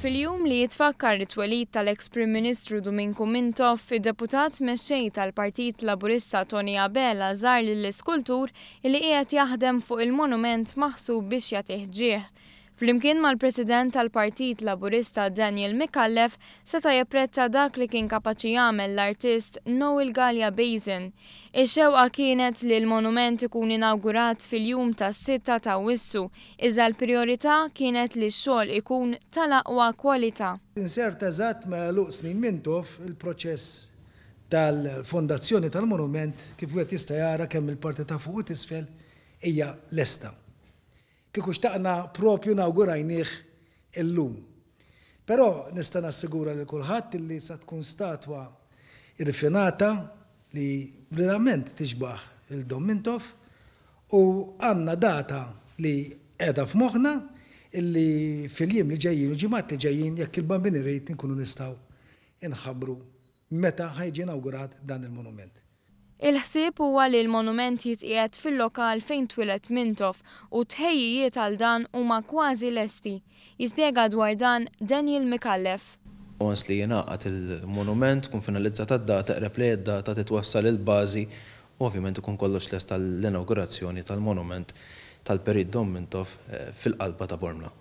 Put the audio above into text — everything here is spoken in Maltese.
Fil-jum li jitfakkar it-twelid tal-eks Prim Ministru Domingos Mintoff, id-deputat mexxej tal-Partit Laburista Tony Abela żar lill-iskultur li qiegħed jaħdem fuq il-monument maħsub biex jagħtih ġieħ. Flimkien mal-President tal-Partit Laburista Daniel Micallef seta' japprezza dak li kien kapaċi jagħmel l-artist Noel Galea Bazin. Ix-xewqa kienet li l-monument ikun inawgurat fil-jum tas-6 ta' Awwissu, iżda l-prijorità kienet li x-xogħol ikun tal-aqwa kwalità. Insert eżatt ma' luq snin Mintoff il-proċess tal-fondazzjoni tal-monument kif wieħed jista' jara kemm il-parti ta' fuq u t'isfel hija lesta. Kieku xtaqna propju nawgurajnieh illum. Però nista' nassigura lil kulħadd li sa tkun statwa irrifinata li verament tixbaħ il-Dom Mintoff u għandna data li qiegħda f'moħħna illi fil-jiem li ġejjin u ġimgħat li ġejjin jekk il-Bambini Rejt inkunu nistgħu inħabbru meta ħajġi inawgurat dan il-monument. Il-ħsieb huwa li l-monument jitqiegħed fil-lokal fejn twilet Mintoff u tħejjijiet għal dan huma kważi lesti. Jispjega dwar dan Daniel Micallef. Once li jingħaqad il-monument tkun finalizzata d-data qreb li d-data titwassal il-bażi u ovvjament ikun kollox lest tal-inawgurazzjoni tal-monument tal-Perit Dom Mintoff fil-qalba ta' Bormla.